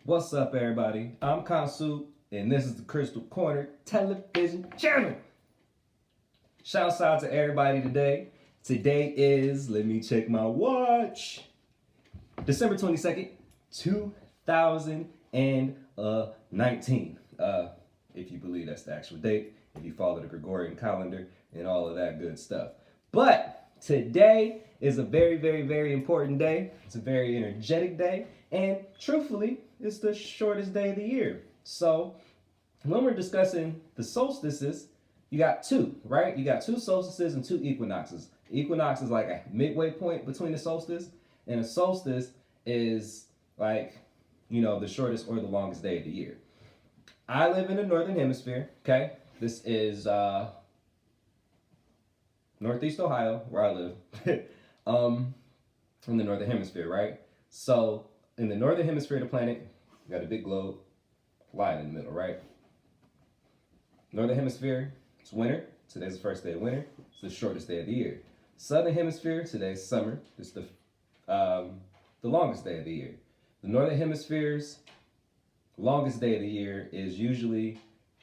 What's up, everybody? I'm Consu, and this is the Crystal Corner television channel. Shouts out to everybody today. Today is, let me check my watch, December 22nd, 2019. If you believe that's the actual date, if you follow the Gregorian calendar and all of that good stuff. But today is a very, very, very important day. It's a very energetic day. And truthfully, it's the shortest day of the year. So when we're discussing the solstices, you got two, right? You got two solstices and two equinoxes. Equinox is like a midway point between the solstice, and a solstice is like, the shortest or the longest day of the year. I live in the northern hemisphere, okay? This is Northeast Ohio, where I live. In the northern hemisphere, right? So in the northern hemisphere of the planet, you got a big globe lying in the middle, right? Northern hemisphere, it's winter. Today's the first day of winter. It's the shortest day of the year. Southern hemisphere, today's summer. It's the longest day of the year. The northern hemisphere's longest day of the year is usually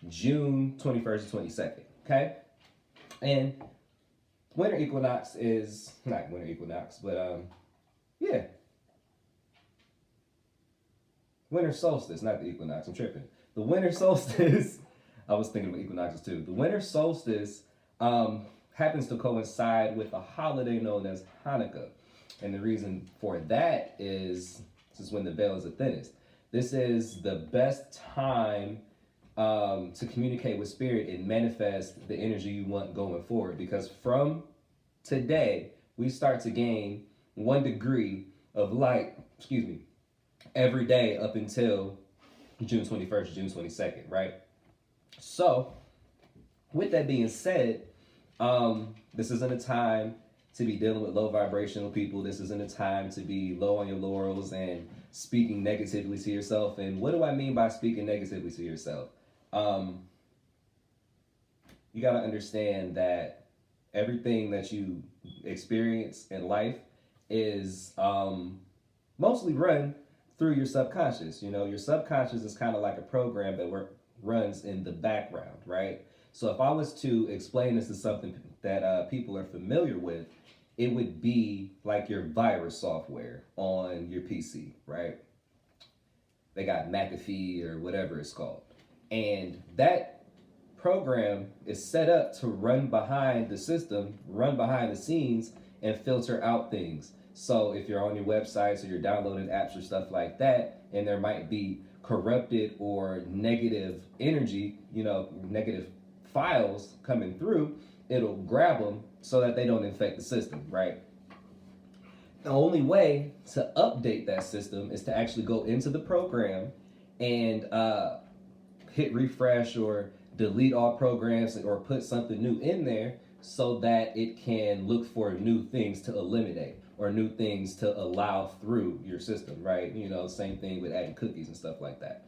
June 21st to 22nd, okay? And winter equinox is, not winter equinox, but winter solstice, not the equinox, I'm tripping. The winter solstice, I was thinking of equinoxes too. The winter solstice happens to coincide with a holiday known as Hanukkah. And the reason for that is this is when the veil is the thinnest. This is the best time to communicate with spirit and manifest the energy you want going forward. Because from today, we start to gain 1 degree of light, every day up until June 21st, June 22nd, right? So, with that being said, this isn't a time to be dealing with low vibrational people. This isn't a time to be low on your laurels and speaking negatively to yourself. And what do I mean by speaking negatively to yourself? You got to understand that everything that you experience in life is mostly run through your subconscious. Your subconscious is kind of like a program that runs in the background, right? So if I was to explain this as something that people are familiar with, it would be like your virus software on your PC, right? They got McAfee or whatever it's called. And that program is set up to run behind the system, run behind the scenes, and filter out things. So if you're on your websites or you're downloading apps or stuff like that, and there might be corrupted or negative energy, negative files coming through, it'll grab them so that they don't infect the system, right? The only way to update that system is to actually go into the program and hit refresh or delete all programs or put something new in there so that it can look for new things to eliminate or new things to allow through your system, right? Same thing with adding cookies and stuff like that.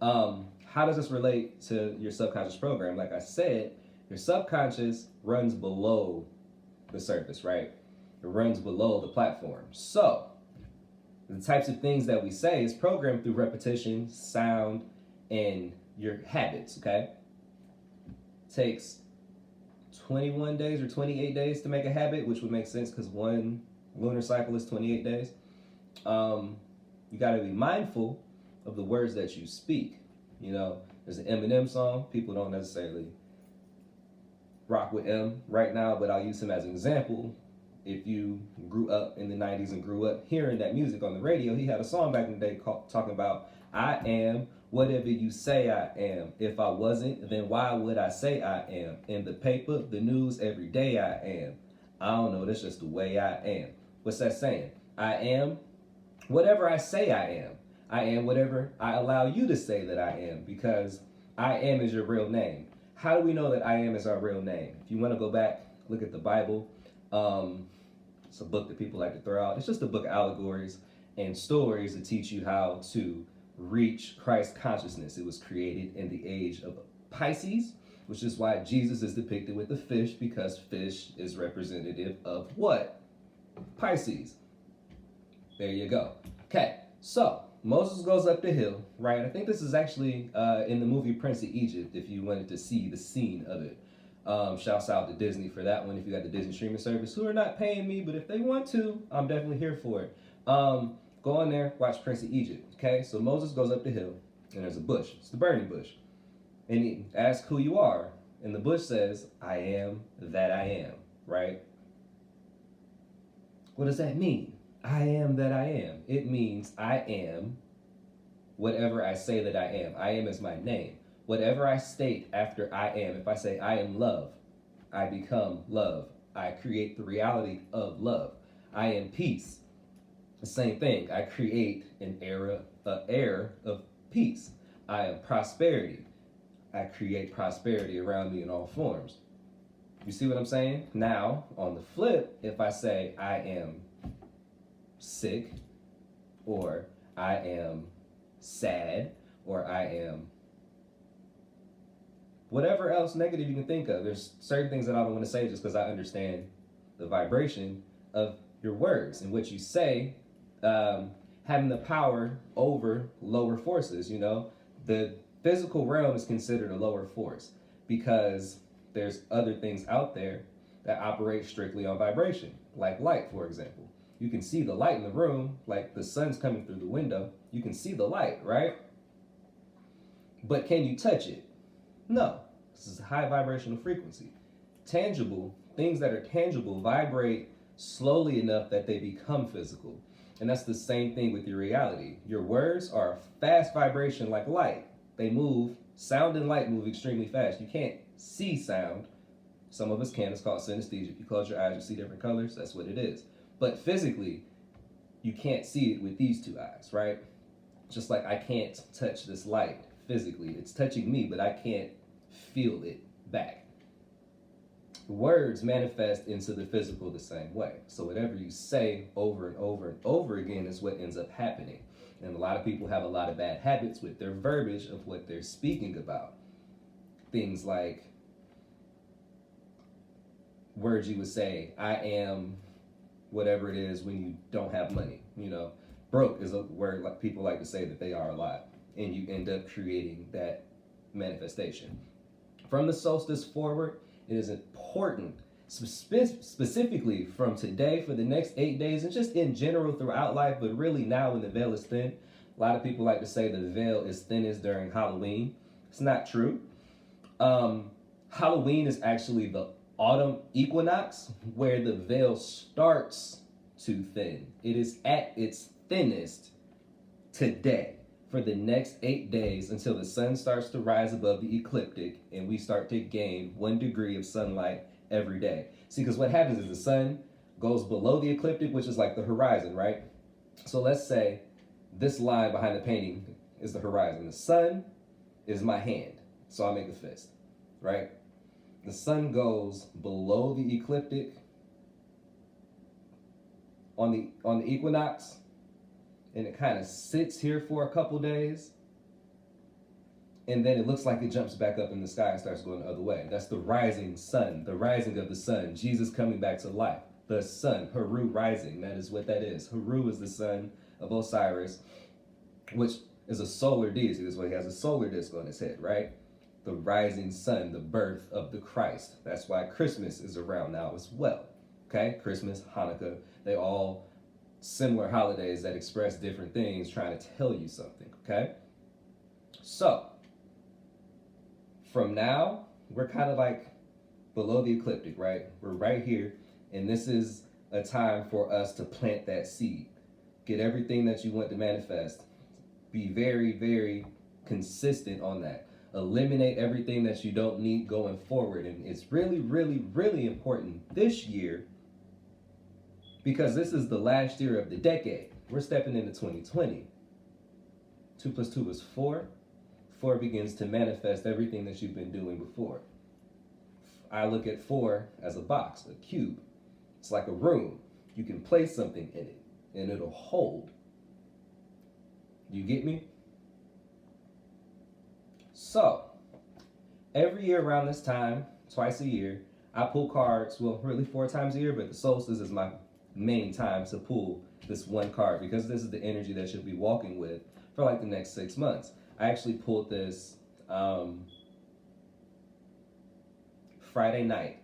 How does this relate to your subconscious program? Like I said, your subconscious runs below the surface, right? It runs below the platform. So the types of things that we say is programmed through repetition, sound, and your habits, okay? It takes 21 days or 28 days to make a habit, which would make sense because one lunar cycle is 28 days. You got to be mindful of the words that you speak. There's an Eminem song. People don't necessarily rock with M right now, but I'll use him as an example. If you grew up in the 90s and grew up hearing that music on the radio, he had a song back in the day talking about, I am whatever you say I am. If I wasn't, then why would I say I am? In the paper, the news, every day I am. I don't know, that's just the way I am. What's that saying? I am whatever I say I am. I am whatever I allow you to say that I am, because I am is your real name. How do we know that I am is our real name? If you want to go back, look at the Bible. It's a book that people like to throw out. It's just a book of allegories and stories to teach you how to reach Christ consciousness. It was created in the age of Pisces, which is why Jesus is depicted with a fish, because fish is representative of what? Pisces. There you go. Okay, so Moses goes up the hill, right? I think this is actually in the movie Prince of Egypt, if you wanted to see the scene of it. Shouts out to Disney for that one if you got the Disney streaming service, who are not paying me, but if they want to, I'm definitely here for it. Go on there, watch Prince of Egypt, okay? So Moses goes up the hill, and there's a bush. It's the burning bush. And he asks who you are, and the bush says, I am that I am, right? What does that mean? I am that I am. It means I am whatever I say that I am. I am is my name. Whatever I state after I am, if I say I am love, I become love. I create the reality of love. I am peace. The same thing. I create an air of peace. I am prosperity. I create prosperity around me in all forms. You see what I'm saying? Now, on the flip, if I say I am sick, or I am sad, or I am whatever else negative you can think of. There's certain things that I don't want to say just because I understand the vibration of your words and what you say, having the power over lower forces. You know, the physical realm is considered a lower force because there's other things out there that operate strictly on vibration, like light, for example. You can see the light in the room, like the sun's coming through the window. You can see the light, right? But can you touch it? No. This is a high vibrational frequency. Tangible, things that are tangible vibrate slowly enough that they become physical. And that's the same thing with your reality. Your words are a fast vibration like light. They move, sound and light move extremely fast. You can't see sound. Some of us can. It's called synesthesia. If you close your eyes, you see different colors. That's what it is. But physically, you can't see it with these two eyes, right? Just like I can't touch this light physically. It's touching me, but I can't feel it back. Words manifest into the physical the same way. So whatever you say over and over and over again is what ends up happening. And a lot of people have a lot of bad habits with their verbiage of what they're speaking about. Things like words you would say, I am whatever it is when you don't have money. You know, broke is a word like people like to say that they are a lot. And you end up creating that manifestation. From the solstice forward, it is important, specifically from today for the next 8 days, and just in general throughout life, but really now when the veil is thin. A lot of people like to say the veil is thinnest during Halloween. It's not true. Halloween is actually the autumn equinox where the veil starts to thin. It is at its thinnest today for the next 8 days until the sun starts to rise above the ecliptic and we start to gain 1 degree of sunlight every day. See, because what happens is the sun goes below the ecliptic, which is like the horizon, right? So let's say this line behind the painting is the horizon. The sun is my hand, so I'll make a fist, right? The sun goes below the ecliptic on the equinox, and it kind of sits here for a couple days, and then it looks like it jumps back up in the sky and starts going the other way. That's the rising sun, the rising of the sun, Jesus coming back to life. The sun, Heru rising, that is what that is. Heru is the son of Osiris, which is a solar deity. That's why he has a solar disc on his head, right? The rising sun, the birth of the Christ. That's why Christmas is around now as well. Okay? Christmas, Hanukkah, they all similar holidays that express different things trying to tell you something, okay? So, from now, we're kind of like below the ecliptic, right? We're right here, and this is a time for us to plant that seed. Get everything that you want to manifest. Be very, very consistent on that. Eliminate everything that you don't need going forward, and it's really, really, really important this year because this is the last year of the decade. We're stepping into 2020. 2 plus 2 is 4. 4 begins to manifest everything that you've been doing before. I look at 4 as a box, a cube. It's like a room. You can place something in it, and it'll hold. You get me? So, every year around this time, twice a year, I pull cards, well, really 4 times a year, but the solstice is my main time to pull this one card because this is the energy that you'll be walking with for like the next 6 months. I actually pulled this Friday night,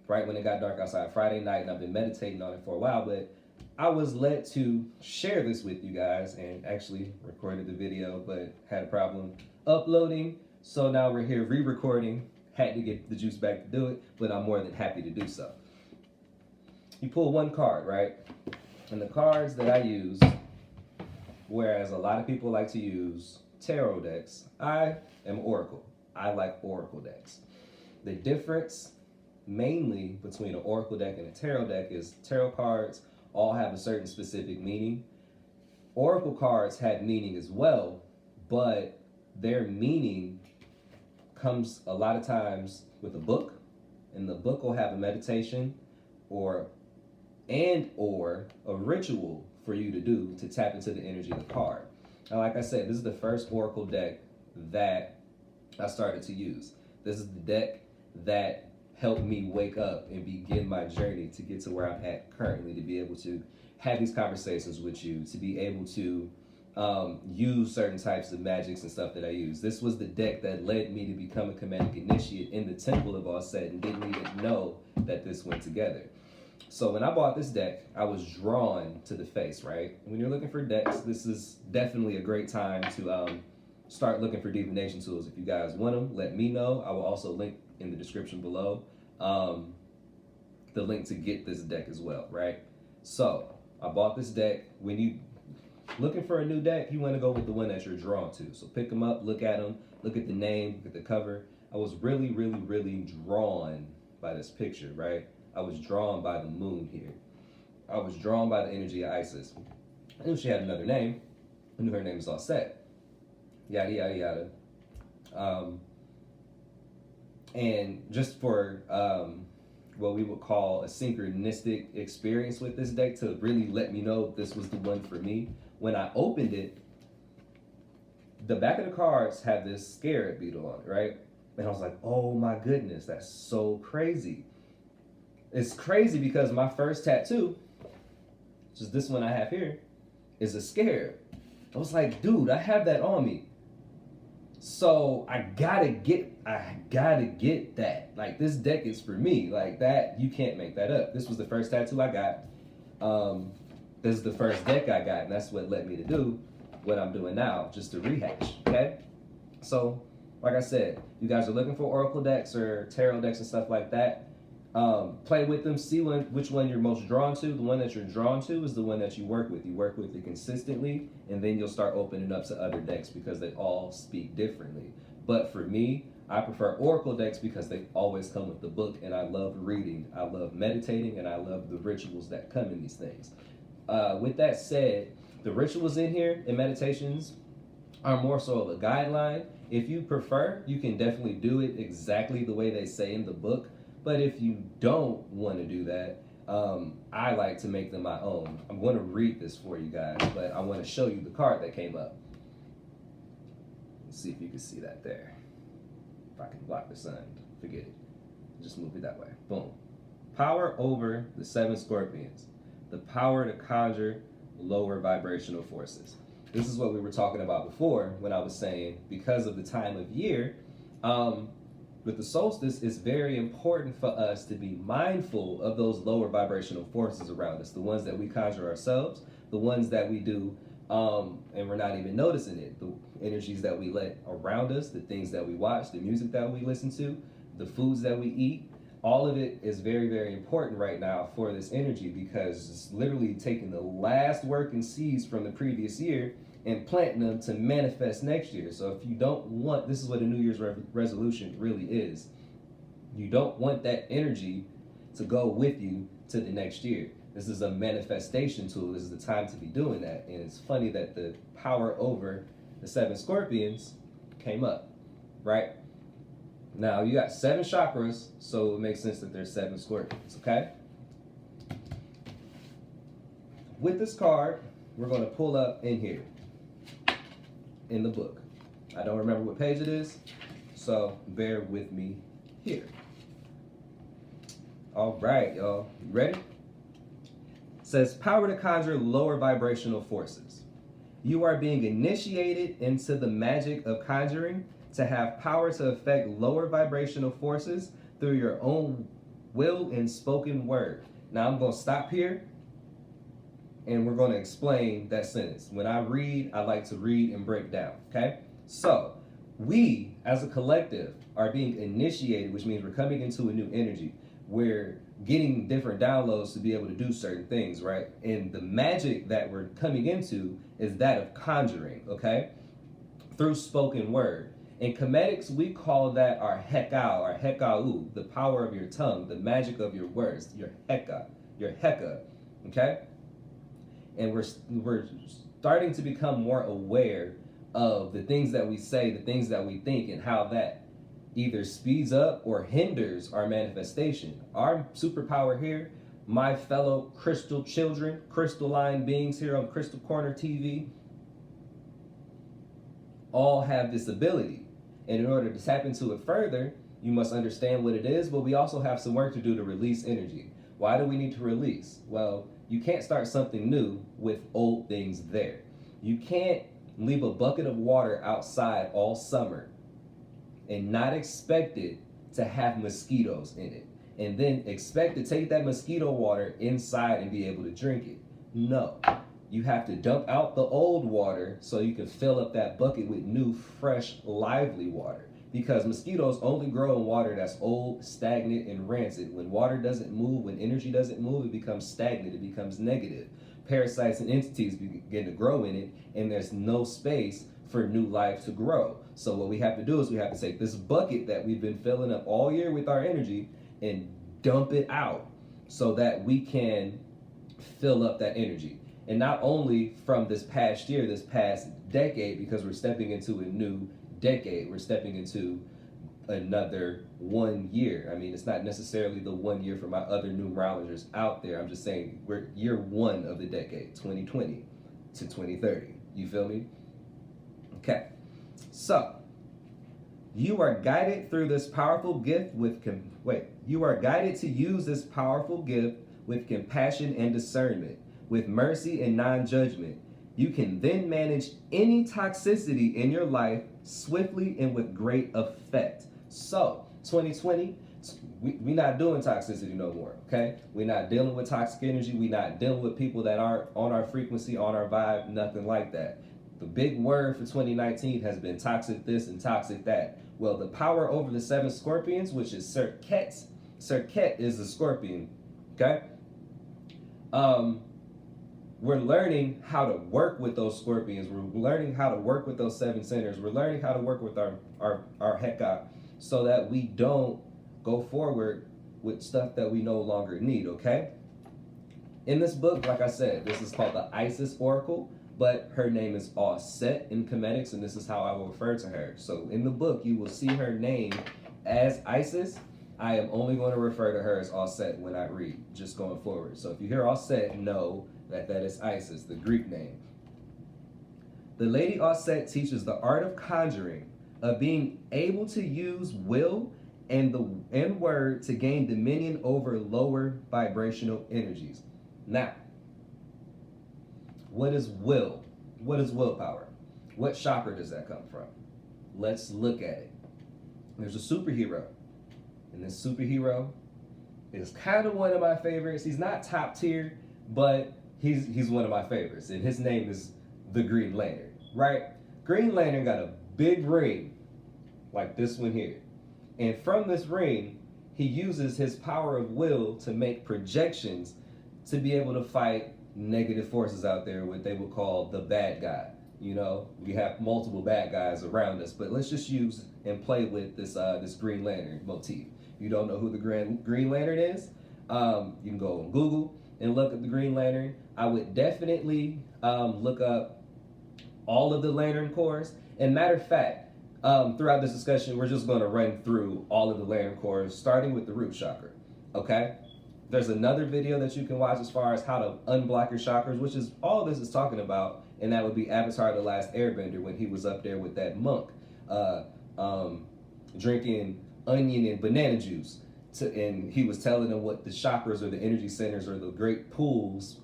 right when it got dark outside, Friday night, and I've been meditating on it for a while, but I was led to share this with you guys and actually recorded the video, but had a problem uploading. So now we're here re-recording. Had to get the juice back to do it, but I'm more than happy to do so. You pull one card, right? And the cards that I use, whereas a lot of people like to use tarot decks, I am Oracle. I like Oracle decks. The difference mainly between an Oracle deck and a tarot deck is tarot cards all have a certain specific meaning. Oracle cards had meaning as well, but their meaning comes a lot of times with a book, and the book will have a meditation or a ritual for you to do to tap into the energy of the card. Now, like I said, this is the first Oracle deck that I started to use. This is the deck that helped me wake up and begin my journey to get to where I'm at currently, to be able to have these conversations with you, to be able to use certain types of magics and stuff that I use. This was the deck that led me to become a Comedic Initiate in the Temple of All Set, and didn't even know that this went together. So when I bought this deck, I was drawn to the face, right? When you're looking for decks, this is definitely a great time to start looking for divination tools. If you guys want them, let me know. I will also link in the description below the link to get this deck as well, right? So I bought this deck. When you looking for a new deck, you want to go with the one that you're drawn to. So pick them up, look at them, look at the name, look at the cover. I was really drawn by this picture, right? I was drawn by the moon here. I was drawn by the energy of Isis. I knew she had another name. I knew her name was All Set. Yada, yada, yada. And just for what we would call a synchronistic experience with this deck to really let me know this was the one for me, when I opened it, the back of the cards had this scarab beetle on it, right? And I was like, oh my goodness, that's so crazy. It's crazy because my first tattoo, which is this one I have here, is a scarab. I was like, dude, I have that on me. So I gotta get that. Like, this deck is for me. Like, that, you can't make that up. This was the first tattoo I got. This is the first deck I got, and that's what led me to do what I'm doing now, just to rehash, okay? So, like I said, you guys are looking for Oracle decks or tarot decks and stuff like that. Play with them, see which one you're most drawn to. The one that you're drawn to is the one that you work with. You work with it consistently, and then you'll start opening up to other decks because they all speak differently. But for me, I prefer Oracle decks because they always come with the book, and I love reading, I love meditating, and I love the rituals that come in these things. With that said, the rituals in here and meditations are more so of a guideline. If you prefer, you can definitely do it exactly the way they say in the book. But if you don't want to do that, I like to make them my own. I'm going to read this for you guys, but I want to show you the card that came up. Let's see if you can see that there. If I can block the sun, forget it. Just move it that way. Boom. Power over the 7 scorpions. The power to conjure lower vibrational forces. This is what we were talking about before when I was saying, because of the time of year, with the solstice, it's very important for us to be mindful of those lower vibrational forces around us, the ones that we conjure ourselves, the ones that we do, and we're not even noticing it, the energies that we let around us, the things that we watch, the music that we listen to, the foods that we eat. All of it is very important right now for this energy, because it's literally taking the last working seeds from the previous year and planting them to manifest next year. So if you don't want, this is what a New Year's resolution really is. You don't want that energy to go with you to the next year. This is a manifestation tool. This is the time to be doing that. And it's funny that the power over the 7 scorpions came up, right? Now you got 7 chakras, so it makes sense that there's 7 scorpions, okay? With this card, we're going to pull up in here, in the book. I don't remember what page it is, so bear with me here. All right, y'all, you ready? says power to conjure lower vibrational forces. You are being initiated into the magic of conjuring to have power to affect lower vibrational forces through your own will and spoken word. Now I'm going to stop here and we're going to explain that sentence. When I read, I like to read and break down, okay? So, we as a collective are being initiated, which means we're coming into a new energy. We're getting different downloads to be able to do certain things, right? And the magic that we're coming into is that of conjuring, okay? Through spoken word. In Comedics, we call that our hekau, or hekau, the power of your tongue, the magic of your words, your heka, okay? And we're starting to become more aware of the things that we say, the things that we think, and how that either speeds up or hinders our manifestation. Our superpower here, my fellow crystal children, crystalline beings here on Crystal Corner TV, all have this ability. And in order to tap into it further, you must understand what it is, but we also have some work to do to release energy. Why do we need to release? Well, you can't start something new with old things there. You can't leave a bucket of water outside all summer and not expect it to have mosquitoes in it, and then expect to take that mosquito water inside and be able to drink it. No, you have to dump out the old water so you can fill up that bucket with new, fresh, lively water. Because mosquitoes only grow in water that's old, stagnant, and rancid. When water doesn't move, when energy doesn't move, it becomes stagnant, it becomes negative. Parasites and entities begin to grow in it, and there's no space for new life to grow. So what we have to do is we have to take this bucket that we've been filling up all year with our energy and dump it out so that we can fill up that energy. And not only from this past year, this past decade, because we're stepping into a new decade, we're stepping into another 1 year. I mean, it's not necessarily the 1 year for my other numerologists out there. I'm just saying we're year one of the decade, 2020 to 2030. You feel me? Okay. So, you are guided through this powerful gift with you are guided to use this powerful gift with compassion and discernment, with mercy and non-judgment. You can then manage any toxicity in your life swiftly and with great effect. So, 2020, we're not doing toxicity no more, okay? We're not dealing with toxic energy. We're not dealing with people that aren't on our frequency, on our vibe, nothing like that. The big word for 2019 has been toxic this and toxic that. Well, the power over the 7 scorpions, which is Serket. Serket is the scorpion, okay? We're learning how to work with those scorpions. We're learning how to work with those 7 centers. We're learning how to work with our heka so that we don't go forward with stuff that we no longer need, okay? In this book, like I said, this is called the Isis Oracle, but her name is Offset in Comedics, and this is how I will refer to her. So in the book, you will see her name as Isis. I am only going to refer to her as Offset when I read, just going forward. So if you hear Offset, know that is Isis, the Greek name. The Lady Offset teaches the art of conjuring, of being able to use will and word to gain dominion over lower vibrational energies. Now, what is will? What is willpower? What chakra does that come from? Let's look at it. There's a superhero, and this superhero is kind of one of my favorites. He's not top tier, but he's one of my favorites, and his name is the Green Lantern, right? Green Lantern got a big ring, like this one here. And from this ring, he uses his power of will to make projections to be able to fight negative forces out there, what they would call the bad guy. You know, we have multiple bad guys around us, but let's just use and play with this this Green Lantern motif. If you don't know who the Green Lantern is, you can go on Google and look at the Green Lantern. I would definitely look up all of the Lantern Corps. And matter of fact, throughout this discussion, we're just going to run through all of the Lantern Corps, starting with the root chakra, okay? There's another video that you can watch as far as how to unblock your chakras, which is all this is talking about, and that would be Avatar: The Last Airbender, when he was up there with that monk, drinking onion and banana juice. And he was telling them what the chakras or the energy centers or the great pools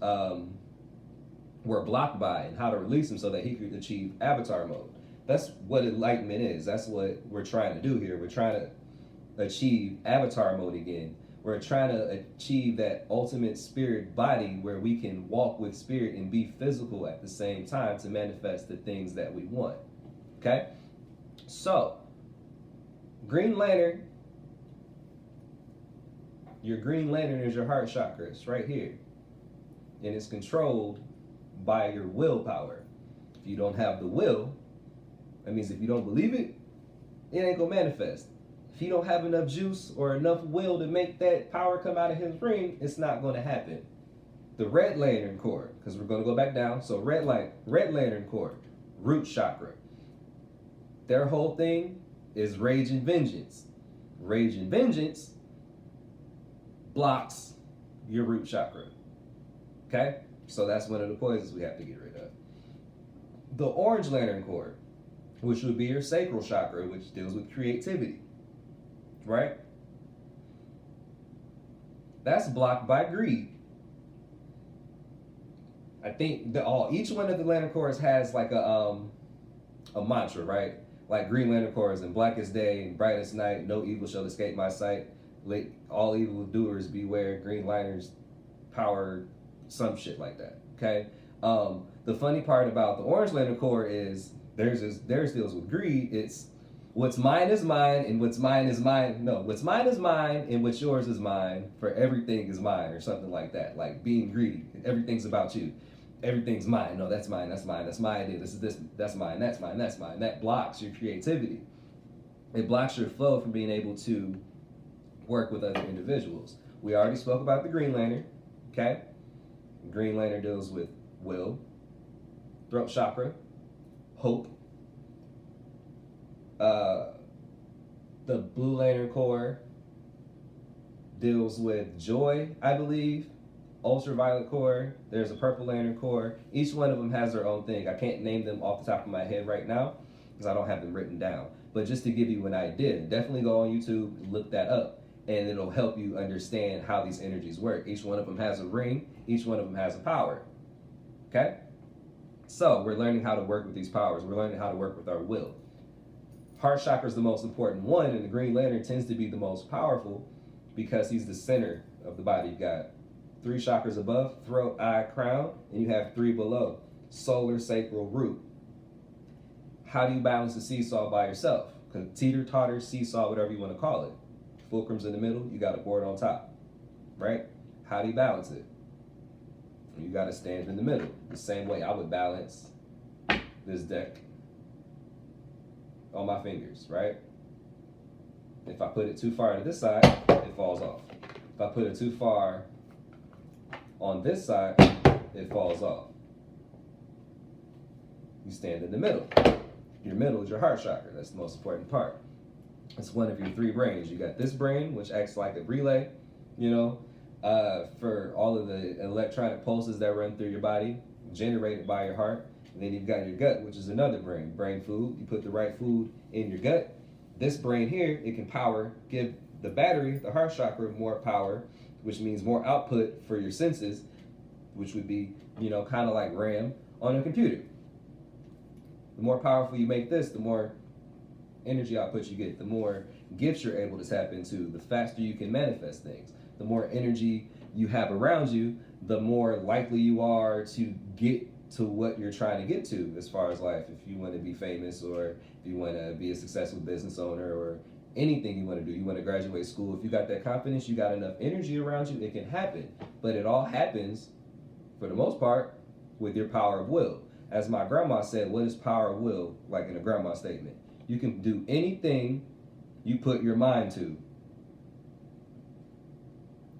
were blocked by and how to release them so that he could achieve avatar mode. That's what enlightenment is. That's what we're trying to do here. We're trying to achieve avatar mode again. We're trying to achieve that ultimate spirit body where we can walk with spirit and be physical at the same time to manifest the things that we want. Okay? So, Green Lantern, your Green Lantern is your heart chakra. It's right here. And it's controlled by your willpower. If you don't have the will, that means if you don't believe it, it ain't gonna manifest. If you don't have enough juice or enough will to make that power come out of his ring, it's not gonna happen. The Red Lantern core, because we're gonna go back down. So Red Lantern core, root chakra. Their whole thing is rage and vengeance. Rage and vengeance blocks your root chakra. Okay? So that's one of the poisons we have to get rid of. The Orange Lantern core, which would be your sacral chakra, which deals with creativity. Right? That's blocked by greed. I think each one of the lantern cores has like a mantra, right? Like Green Lantern cores and blackest day and brightest night, no evil shall escape my sight. Let all evil doers beware. Green Lanterns power, some shit like that. Okay. The funny part about the Orange Lantern core is theirs deals with greed. It's what's mine is mine, and what's mine is mine. No, what's mine is mine, and what's yours is mine. For everything is mine, or something like that. Like being greedy. Everything's about you. Everything's mine. No, that's mine. That's mine. That's my idea. That's mine. That's mine. That's mine. That blocks your creativity. It blocks your flow from being able to work with other individuals. We already spoke about the Green Lantern. Okay. Green Lantern deals with will, throat chakra, hope. The Blue Lantern core deals with joy, I believe. Ultraviolet core. There's a Purple Lantern core. Each one of them has their own thing. I can't name them off the top of my head right now because I don't have them written down. But just to give you an idea, definitely go on YouTube, look that up, and it'll help you understand how these energies work. Each one of them has a ring. Each one of them has a power. Okay? So we're learning how to work with these powers. We're learning how to work with our will. Heart chakra is the most important one, and the Green Lantern tends to be the most powerful because he's the center of the body. You've got 3 chakras above, throat, eye, crown, and you have 3 below, solar, sacral, root. How do you balance the seesaw by yourself? Teeter, totter, seesaw, whatever you want to call it. Fulcrum's in the middle, you got a board on top, right? How do you balance it? You got to stand in the middle. The same way I would balance this deck on my fingers, right? If I put it too far to this side, it falls off. If I put it too far on this side, it falls off. You stand in the middle. Your middle is your heart chakra. That's the most important part. It's one of your 3 brains. You got this brain, which acts like a relay, for all of the electronic pulses that run through your body, generated by your heart. And then you've got your gut, which is another brain. Brain food. You put the right food in your gut. This brain here, it can give the battery, the heart chakra, more power, which means more output for your senses, which would be, kind of like RAM on a computer. The more powerful you make this, the more energy output you get, the more gifts you're able to tap into, the faster you can manifest things. The more energy you have around you, the more likely you are to get to what you're trying to get to as far as life. If you want to be famous, or if you want to be a successful business owner, or anything you want to do, you want to graduate school, if you got that confidence, you got enough energy around you, it can happen. But it all happens, for the most part, with your power of will. As my grandma said, what is power of will? Like in a grandma statement. You can do anything you put your mind to.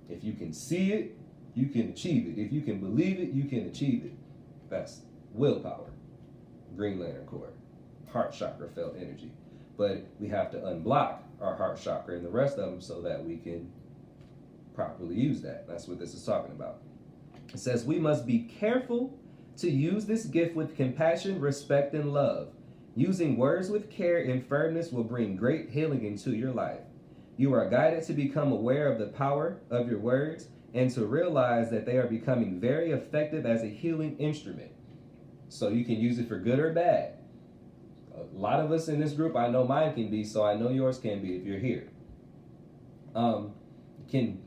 If you can see it, you can achieve it. If you can believe it, you can achieve it. That's willpower. Green Lantern core. Heart chakra felt energy. But we have to unblock our heart chakra and the rest of them so that we can properly use that. That's what this is talking about. It says we must be careful to use this gift with compassion, respect, and love. Using words with care and firmness will bring great healing into your life. You are guided to become aware of the power of your words and to realize that they are becoming very effective as a healing instrument. So you can use it for good or bad. A lot of us in this group, I know mine can be, so I know yours can be if you're here. Can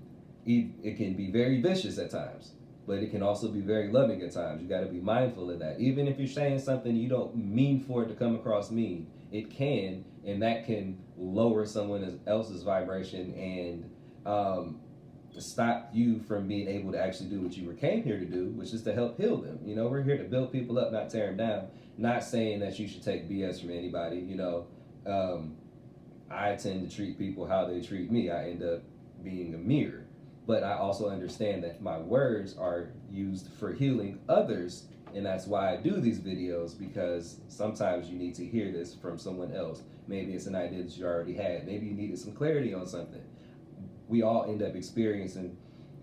it can be very vicious at times, but it can also be very loving at times. You got to be mindful of that. Even if you're saying something you don't mean for it to come across mean, it can, and that can lower someone else's vibration and stop you from being able to actually do what you came here to do, which is to help heal them. You know, we're here to build people up, not tear them down. Not saying that you should take BS from anybody. You know, I tend to treat people how they treat me. I end up being a mirror. But I also understand that my words are used for healing others, and that's why I do these videos, because sometimes you need to hear this from someone else. Maybe it's an idea that you already had. Maybe you needed some clarity on something. We all end up experiencing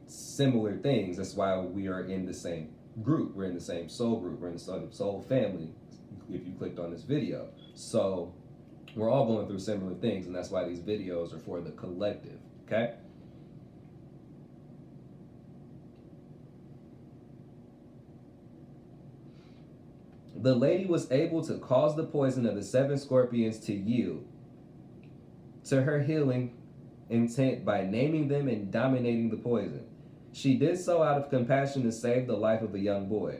similar things. That's why we are in the same group. We're in the same soul group. We're in the same soul family, if you clicked on this video. So we're all going through similar things, and that's why these videos are for the collective, okay? The lady was able to cause the poison of the 7 scorpions to yield to her healing intent by naming them and dominating the poison. She did so out of compassion to save the life of a young boy.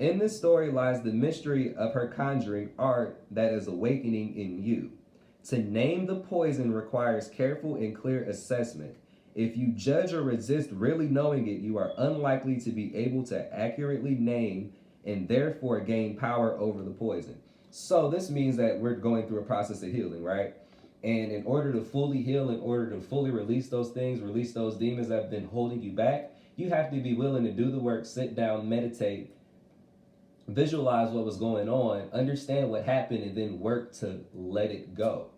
In this story lies the mystery of her conjuring art that is awakening in you. To name the poison requires careful and clear assessment. If you judge or resist really knowing it, you are unlikely to be able to accurately name and therefore gain power over the poison. So this means that we're going through a process of healing, right? And in order to fully heal, in order to fully release those things, release those demons that have been holding you back, you have to be willing to do the work, sit down, meditate, visualize what was going on, understand what happened, and then work to let it go.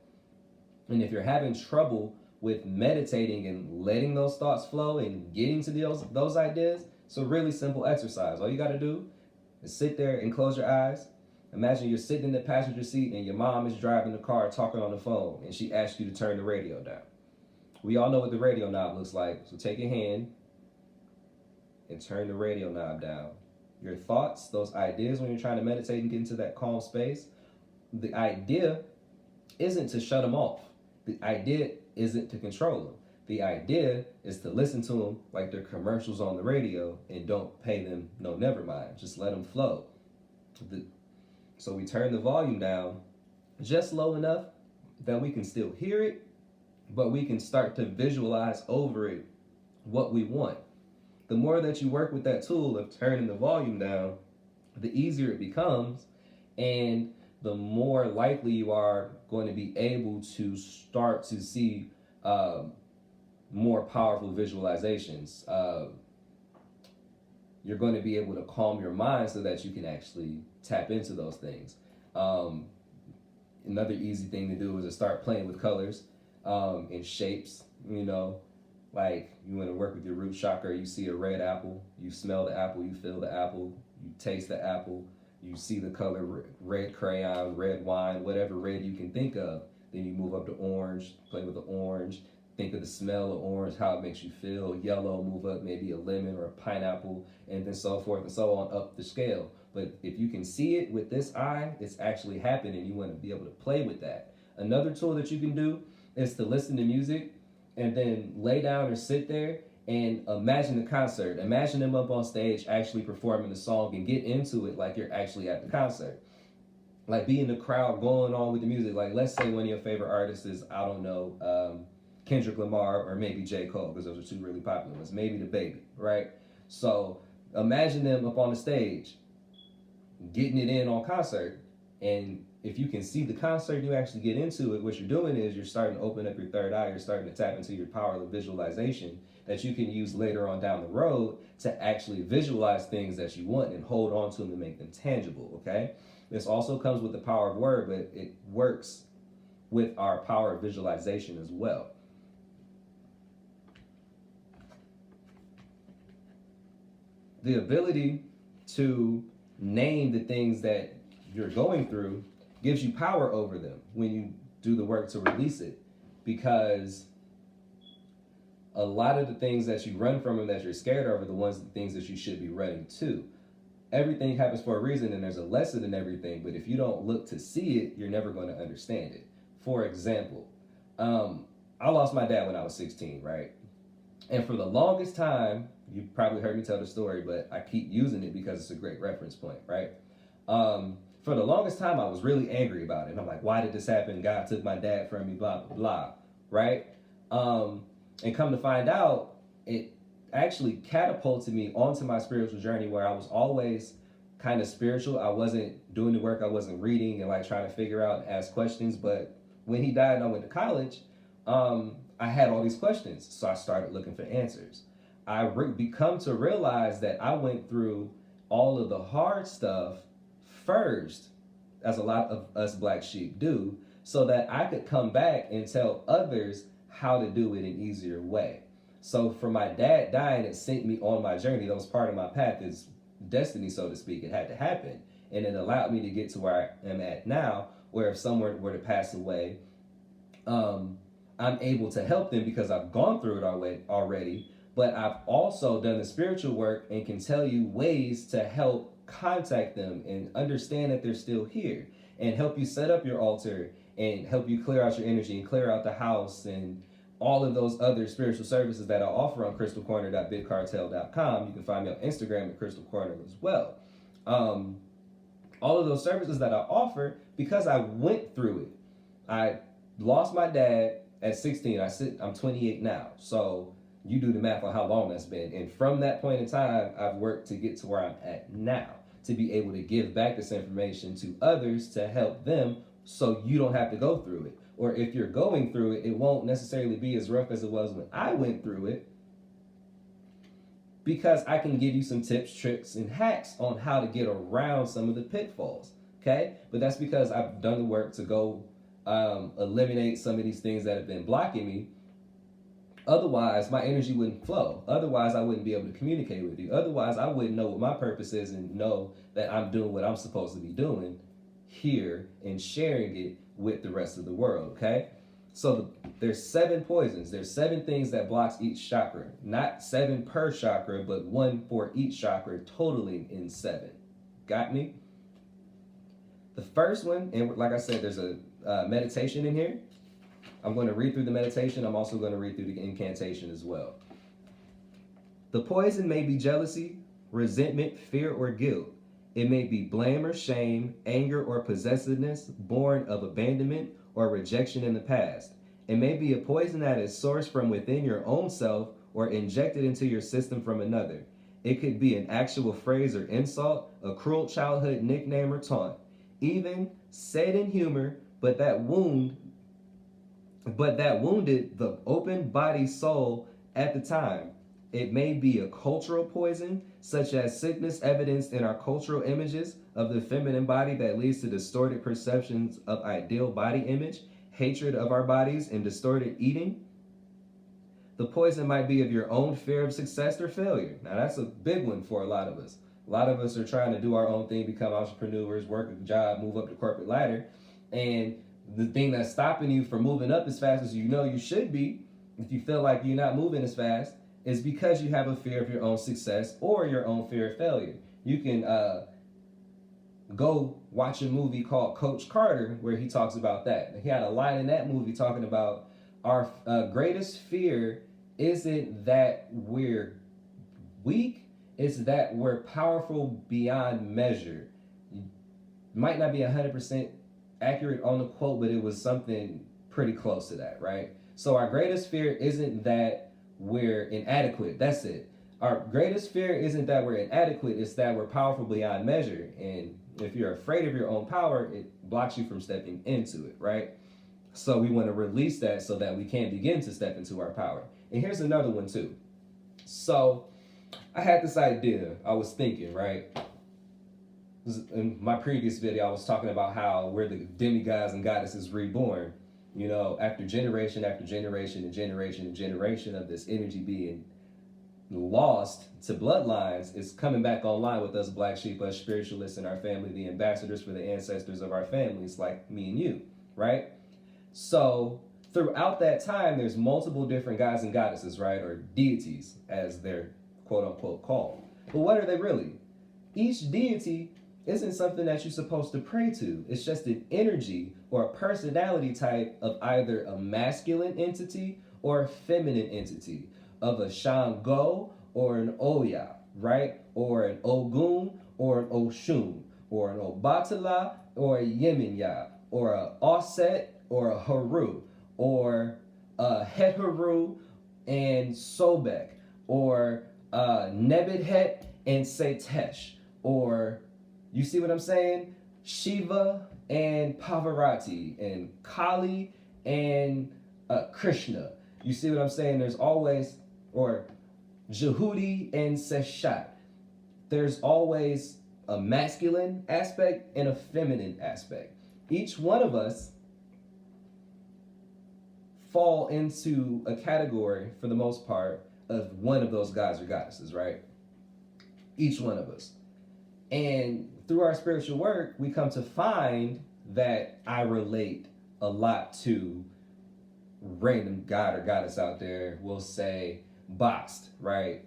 And if you're having trouble with meditating and letting those thoughts flow and getting to those ideas, it's a really simple exercise. All you got to do is sit there and close your eyes. Imagine you're sitting in the passenger seat and your mom is driving the car talking on the phone and she asks you to turn the radio down. We all know what the radio knob looks like. So take your hand and turn the radio knob down. Your thoughts, those ideas when you're trying to meditate and get into that calm space, the idea isn't to shut them off. The idea isn't to control them. The idea is to listen to them like they're commercials on the radio and don't pay them no never mind. Just let them flow. So we turn the volume down just low enough that we can still hear it, but we can start to visualize over it what we want. The more that you work with that tool of turning the volume down, the easier it becomes, and the more likely you are going to be able to start to see more powerful visualizations. You're going to be able to calm your mind so that you can actually tap into those things. Another easy thing to do is to start playing with colors and shapes. You know, like you want to work with your root chakra, you see a red apple, you smell the apple, you feel the apple, you taste the apple, you see the color red crayon, red wine, whatever red you can think of. Then you move up to orange, play with the orange, think of the smell of orange, how it makes you feel. Yellow, move up maybe a lemon or a pineapple, and then so forth and so on up the scale. But if you can see it with this eye, it's actually happening. You want to be able to play with that. Another tool that you can do is to listen to music and then lay down or sit there and imagine the concert. Imagine them up on stage actually performing the song and get into it like you're actually at the concert. Like be in the crowd going on with the music. Like let's say one of your favorite artists is, I don't know, Kendrick Lamar or maybe J. Cole, because those are two really popular ones. Maybe the Baby, right? So imagine them up on the stage getting it in on concert, and if you can see the concert, you actually get into it, what you're doing is you're starting to open up your third eye, you're starting to tap into your power of visualization that you can use later on down the road to actually visualize things that you want and hold on to them and make them tangible, okay? This also comes with the power of word, but it works with our power of visualization as well. The ability to name the things that you're going through gives you power over them when you do the work to release it, because a lot of the things that you run from and that you're scared of are the things that you should be running to. Everything happens for a reason, and there's a lesson in everything, but if you don't look to see it, you're never going to understand it. For example, I lost my dad when I was 16, right? And for the longest time, you probably heard me tell the story, but I keep using it because it's a great reference point, right? For the longest time, I was really angry about it. And I'm like, why did this happen? God took my dad from me, blah, blah, blah, right? And come to find out, it actually catapulted me onto my spiritual journey where I was always kind of spiritual. I wasn't doing the work. I wasn't reading and like trying to figure out and ask questions. But when he died and I went to college, I had all these questions. So I started looking for answers. I become to realize that I went through all of the hard stuff first, as a lot of us black sheep do, so that I could come back and tell others how to do it an easier way. So for my dad dying, it sent me on my journey. That was part of my path, is destiny, so to speak. It had to happen. And it allowed me to get to where I am at now, where if someone were to pass away, I'm able to help them because I've gone through it already. But I've also done the spiritual work and can tell you ways to help contact them and understand that they're still here, and help you set up your altar and help you clear out your energy and clear out the house and all of those other spiritual services that I offer on crystalcorner.bigcartel.com. You can find me on Instagram at crystalcorner as well. All of those services that I offer, because I went through it. I lost my dad at 16. I'm 28 now. So you do the math on how long that's been. And from that point in time, I've worked to get to where I'm at now, to be able to give back this information to others to help them so you don't have to go through it. Or if you're going through it, it won't necessarily be as rough as it was when I went through it, because I can give you some tips, tricks, and hacks on how to get around some of the pitfalls, okay? But that's because I've done the work to go eliminate some of these things that have been blocking me. Otherwise, my energy wouldn't flow. Otherwise, I wouldn't be able to communicate with you. Otherwise, I wouldn't know what my purpose is and know that I'm doing what I'm supposed to be doing here and sharing it with the rest of the world, okay? So there's 7 poisons. There's 7 things that blocks each chakra. Not 7 per chakra, but 1 for each chakra, totaling in 7. Got me? The first one, and like I said, there's a meditation in here. I'm going to read through the meditation. I'm also going to read through the incantation as well. The poison may be jealousy, resentment, fear, or guilt. It may be blame or shame, anger or possessiveness, born of abandonment or rejection in the past. It may be a poison that is sourced from within your own self or injected into your system from another. It could be an actual phrase or insult, a cruel childhood nickname or taunt, even said in humor, but that wounded the open body soul at the time. It may be a cultural poison, such as sickness evidenced in our cultural images of the feminine body that leads to distorted perceptions of ideal body image, hatred of our bodies, and distorted eating. The poison might be of your own fear of success or failure. Now that's a big one for a lot of us. A lot of us are trying to do our own thing, become entrepreneurs, work a job, move up the corporate ladder, and the thing that's stopping you from moving up as fast as you know you should be, if you feel like you're not moving as fast, is because you have a fear of your own success or your own fear of failure. You can go watch a movie called Coach Carter where he talks about that. He had a line in that movie talking about our greatest fear isn't that we're weak, it's that we're powerful beyond measure. Might not be 100% accurate on the quote, but it was something pretty close to that, right? So our greatest fear isn't that we're inadequate. That's it. Our greatest fear isn't that we're inadequate, it's that we're powerful beyond measure. And if you're afraid of your own power, it blocks you from stepping into it, right? So we want to release that so that we can begin to step into our power. And here's another one too. So I had this idea, I was thinking, right? In my previous video, I was talking about how we're the demigods and goddesses reborn, you know, after generation and generation and generation of this energy being lost to bloodlines, is coming back online with us black sheep, us spiritualists in our family, the ambassadors for the ancestors of our families, like me and you, right? So throughout that time, there's multiple different gods and goddesses, right? Or deities, as they're quote unquote called. But what are they really? Each deity isn't something that you're supposed to pray to. It's just an energy or a personality type of either a masculine entity or a feminine entity, of a Shango or an Oya, right? Or an Ogun or an Oshun, or an Obatala or a Yeminya, or a Osset or a Haru, or a Hetharu and Sobek, or Nebidhet and Satesh, or, you see what I'm saying? Shiva and Pavarati, and Kali and Krishna. You see what I'm saying? There's always, or Jehudi and Seshat. There's always a masculine aspect and a feminine aspect. Each one of us fall into a category, for the most part, of one of those gods or goddesses, right? Each one of us. And through our spiritual work, we come to find that I relate a lot to random god or goddess out there. We'll say Bast, right?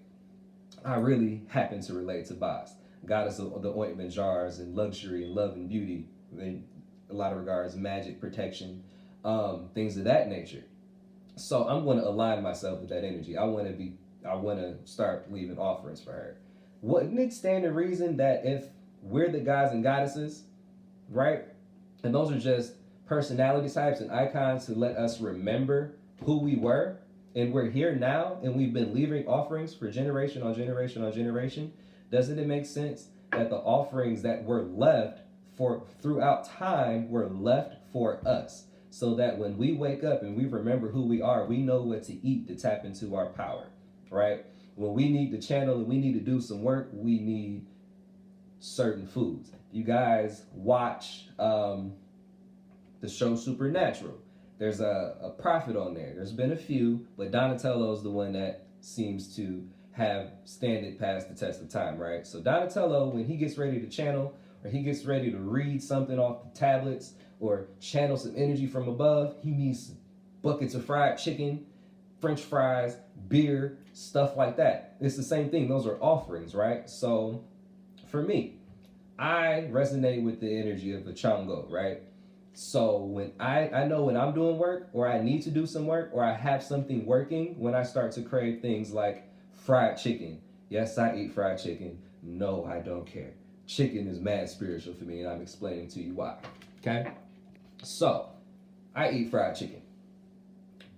I really happen to relate to Bast, goddess of the ointment jars and luxury and love and beauty, in a lot of regards, magic, protection, things of that nature. So I'm going to align myself with that energy. I want to start leaving offerings for her. Wouldn't it stand to reason that if we're the gods and goddesses, right? And those are just personality types and icons to let us remember who we were, and we're here now, and we've been leaving offerings for generation on generation on generation. Doesn't it make sense that the offerings that were left for throughout time were left for us, so that when we wake up and we remember who we are, we know what to eat to tap into our power, right? When we need to channel and we need to do some work, we need certain foods. You guys watch the show Supernatural. There's a prophet on there. There's been a few, but Donatello's the one that seems to have stand it past the test of time, right? So Donatello, when he gets ready to channel, or he gets ready to read something off the tablets, or channel some energy from above, he needs buckets of fried chicken, French fries, beer, stuff like that. It's the same thing. Those are offerings, right? So for me, I resonate with the energy of the Chango, right? So when I know when I'm doing work, or I need to do some work, or I have something working, when I start to crave things like fried chicken. Yes, I eat fried chicken. No, I don't care. Chicken is mad spiritual for me, and I'm explaining to you why. Okay? So, I eat fried chicken.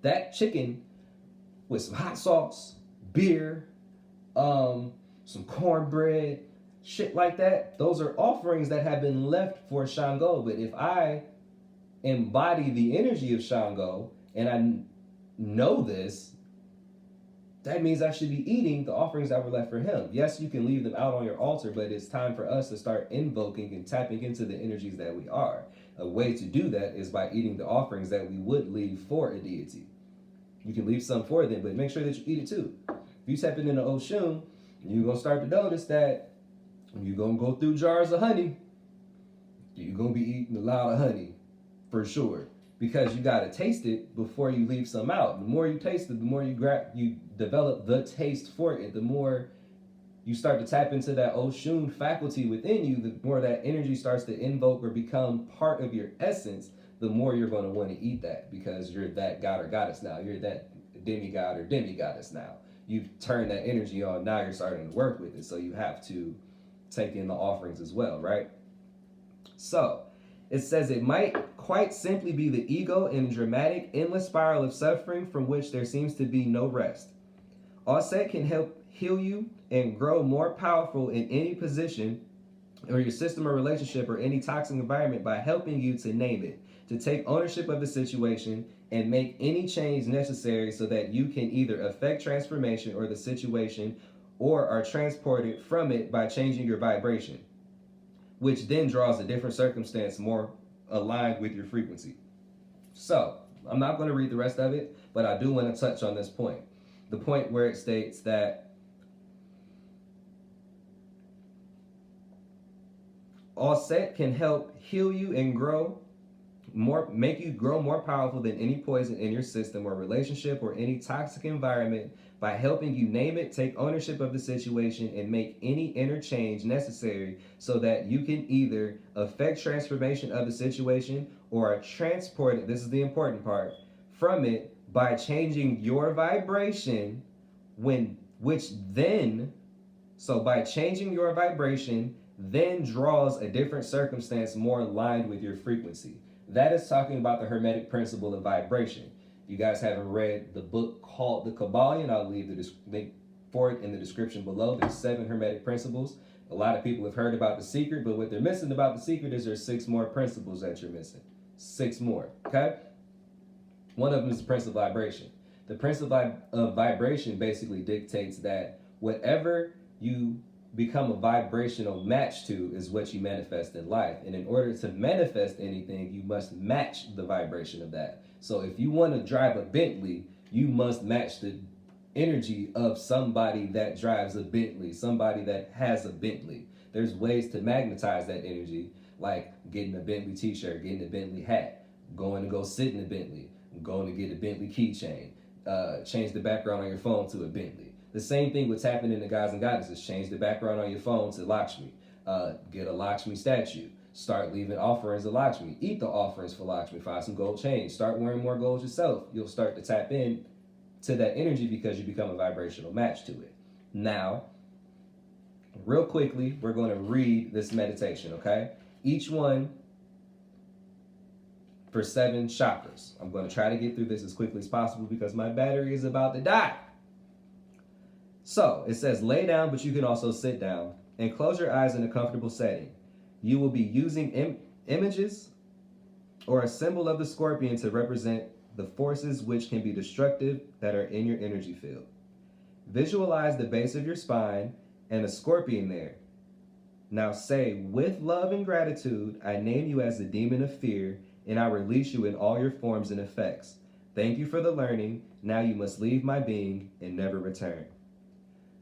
That chicken with some hot sauce, beer, some cornbread, shit like that, those are offerings that have been left for Shango. But if I embody the energy of Shango, and I know this, that means I should be eating the offerings that were left for him. Yes, you can leave them out on your altar, but it's time for us to start invoking and tapping into the energies that we are. A way to do that is by eating the offerings that we would leave for a deity. You can leave some for them, but make sure that you eat it too. If you tap into the Oshun, you're going to start to notice that you're going to go through jars of honey. You're going to be eating a lot of honey, for sure. Because you got to taste it before you leave some out. The more you taste it, the more you develop the taste for it. The more you start to tap into that Oshun faculty within you, the more that energy starts to invoke or become part of your essence, the more you're going to want to eat that, because you're that god or goddess now. You're that demigod or demigoddess now. You've turned that energy on. Now you're starting to work with it. So you have to take in the offerings as well, right? So it says it might quite simply be the ego in a dramatic, endless spiral of suffering from which there seems to be no rest. Offset can help heal you and grow more powerful in any position or your system or relationship or any toxic environment by helping you to name it, to take ownership of the situation and make any change necessary so that you can either affect transformation or the situation, or are transported from it by changing your vibration, which then draws a different circumstance more aligned with your frequency. So, I'm not going to read the rest of it, but I do want to touch on this point. The point where it states that Offset can help heal you and grow make you grow more powerful than any poison in your system or relationship or any toxic environment by helping you name it, take ownership of the situation, and make any interchange necessary so that you can either affect transformation of the situation or transport it, this is the important part, from it by changing your vibration so by changing your vibration, then draws a different circumstance more aligned with your frequency. That is talking about the Hermetic principle of vibration. If you guys haven't read the book called The Kabbalion, I'll leave the link for it in the description below. There's 7 Hermetic principles. A lot of people have heard about The Secret, but what they're missing about The Secret is there's 6 more principles that you're missing. 6 more, okay? One of them is the principle of vibration. The principle of vibration basically dictates that whatever you become a vibrational match to is what you manifest in life. And in order to manifest anything, you must match the vibration of that. So if you want to drive a Bentley, you must match the energy of somebody that drives a Bentley, somebody that has a Bentley. There's ways to magnetize that energy, like getting a Bentley t-shirt, getting a Bentley hat, going to go sit in a Bentley, going to get a Bentley keychain, change the background on your phone to a Bentley. The same thing with tapping into gods and goddesses. Change the background on your phone to Lakshmi. Get a Lakshmi statue. Start leaving offerings of Lakshmi. Eat the offerings for Lakshmi. Find some gold chains. Start wearing more gold yourself. You'll start to tap in to that energy because you become a vibrational match to it. Now, real quickly, we're going to read this meditation, okay? Each one for 7 chakras. I'm going to try to get through this as quickly as possible because my battery is about to die. So, it says lay down, but you can also sit down, and close your eyes in a comfortable setting. You will be using images or a symbol of the scorpion to represent the forces which can be destructive that are in your energy field. Visualize the base of your spine and a scorpion there. Now say, with love and gratitude, I name you as the demon of fear, and I release you in all your forms and effects. Thank you for the learning. Now you must leave my being and never return.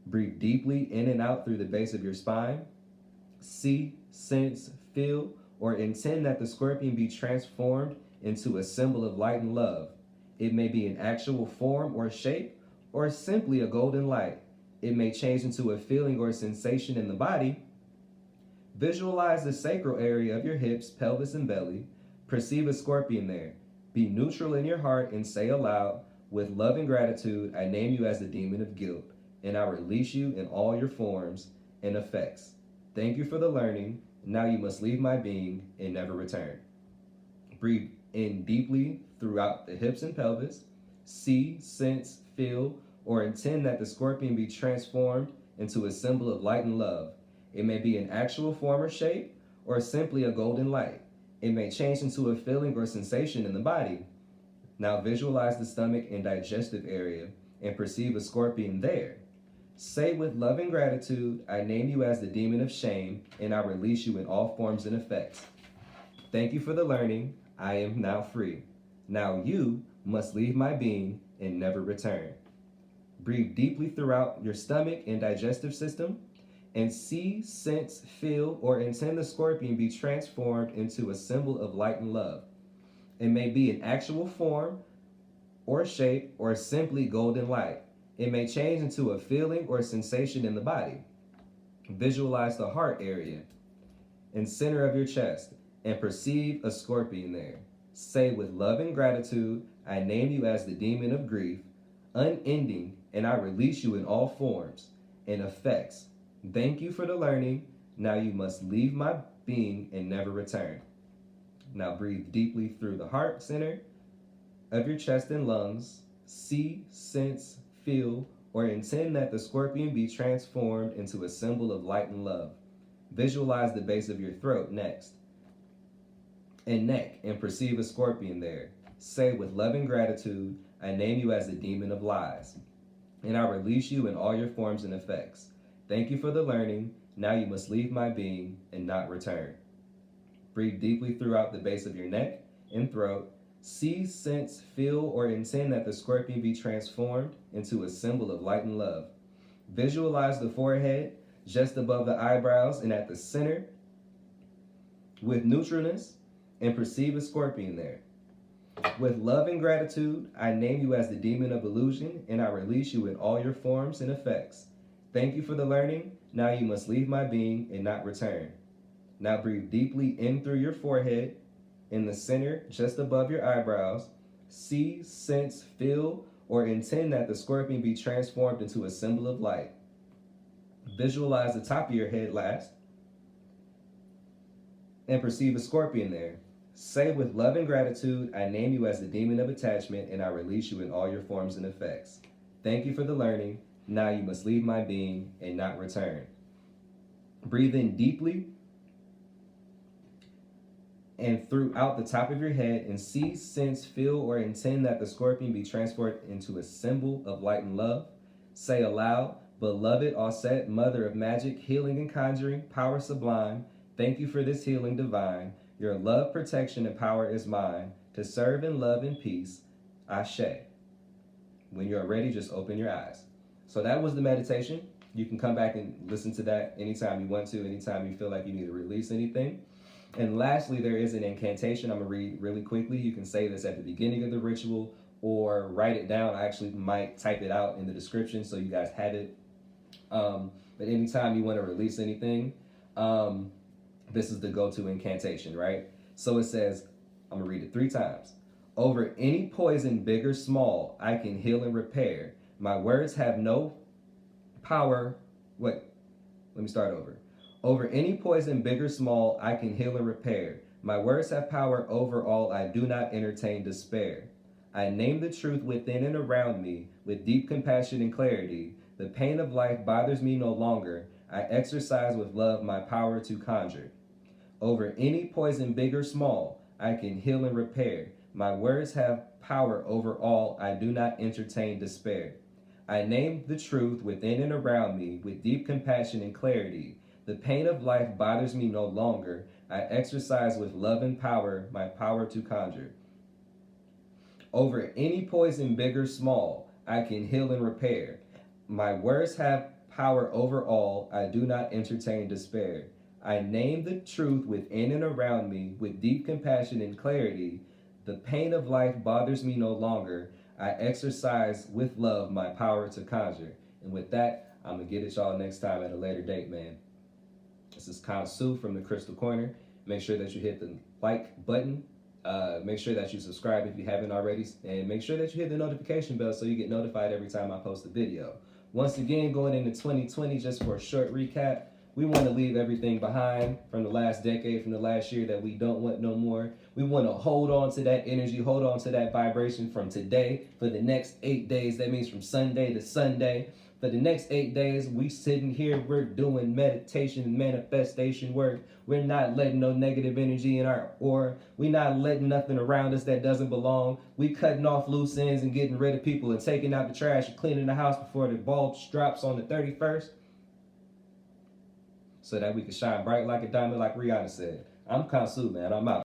Breathe deeply in and out through the base of your spine. See, sense, feel, or intend that the scorpion be transformed into a symbol of light and love. It may be an actual form or shape, or simply a golden light. It may change into a feeling or sensation in the body. Visualize the sacral area of your hips, pelvis, and belly. Perceive a scorpion there. Be neutral in your heart and say aloud, with love and gratitude, I name you as the demon of guilt, and I release you in all your forms and effects. Thank you for the learning. Now you must leave my being and never return. Breathe in deeply throughout the hips and pelvis. See, sense, feel, or intend that the scorpion be transformed into a symbol of light and love. It may be an actual form or shape, or simply a golden light. It may change into a feeling or sensation in the body. Now visualize the stomach and digestive area and perceive a scorpion there. Say with love and gratitude, I name you as the demon of shame, and I release you in all forms and effects. Thank you for the learning. I am now free. Now you must leave my being and never return. Breathe deeply throughout your stomach and digestive system, and see, sense, feel, or intend the scorpion be transformed into a symbol of light and love. It may be an actual form or shape, or simply golden light. It may change into a feeling or sensation in the body. Visualize the heart area and center of your chest and perceive a scorpion there. Say with love and gratitude, I name you as the demon of grief, unending, and I release you in all forms and effects. Thank you for the learning. Now you must leave my being and never return. Now breathe deeply through the heart center of your chest and lungs. See, sense, feel, or intend that the scorpion be transformed into a symbol of light and love. Visualize the base of your throat next and neck and perceive a scorpion there. Say with love and gratitude, I name you as the demon of lies, and I release you in all your forms and effects. Thank you for the learning. Now you must leave my being and not return. Breathe deeply throughout the base of your neck and throat. See, sense, feel, or intend that the scorpion be transformed into a symbol of light and love. Visualize the forehead just above the eyebrows and at the center with neutralness. and perceive a scorpion there. With love and gratitude, I name you as the demon of illusion, and I release you in all your forms and effects. Thank you for the learning. Now you must leave my being and not return. Now breathe deeply in through your forehead, in the center, just above your eyebrows. See, sense, feel, or intend that the scorpion be transformed into a symbol of light. Visualize the top of your head last, and perceive a scorpion there. Say with love and gratitude, I name you as the demon of attachment, and I release you in all your forms and effects. Thank you for the learning. Now you must leave my being and not return. Breathe in deeply and throughout the top of your head, and see, sense, feel, or intend that the scorpion be transformed into a symbol of light and love. Say aloud, beloved Auset, mother of magic, healing and conjuring, power sublime, thank you for this healing divine. Your love, protection, and power is mine, to serve in love and peace. Ashe. When you're ready, just open your eyes. So that was the meditation. You can come back and listen to that anytime you want to, anytime you feel like you need to release anything. And lastly, there is an incantation I'm going to read really quickly. You can say this at the beginning of the ritual or write it down. I actually might type it out in the description so you guys have it. But anytime you want to release anything, this is the go-to incantation, right? So it says, I'm going to read it 3 times. Over any poison, big or small, I can heal and repair. My words have no power. Wait, let me start over. Over any poison, big or small, I can heal and repair. My words have power over all. I do not entertain despair. I name the truth within and around me with deep compassion and clarity. The pain of life bothers me no longer. I exercise with love my power to conjure. Over any poison, big or small, I can heal and repair. My words have power over all. I do not entertain despair. I name the truth within and around me with deep compassion and clarity. The pain of life bothers me no longer. I exercise with love and power my power to conjure. Over any poison, big or small, I can heal and repair. My words have power over all. I do not entertain despair. I name the truth within and around me with deep compassion and clarity. The pain of life bothers me no longer. I exercise with love my power to conjure. And with that, I'm going to get at y'all next time at a later date, man. This is Kansu from the Crystal Corner. Make sure that you hit the like button. Make sure that you subscribe if you haven't already. And make sure that you hit the notification bell so you get notified every time I post a video. Once again, going into 2020, just for a short recap, we want to leave everything behind from the last decade, from the last year that we don't want no more. We want to hold on to that energy, hold on to that vibration from today for the next 8 days. That means from Sunday to Sunday. For the next 8 days, we sitting here, we're doing meditation and manifestation work. We're not letting no negative energy in our aura. We're not letting nothing around us that doesn't belong. We cutting off loose ends and getting rid of people and taking out the trash and cleaning the house before the bulb drops on the 31st. So that we can shine bright like a diamond, like Rihanna said. I'm Kansu, man. I'm out.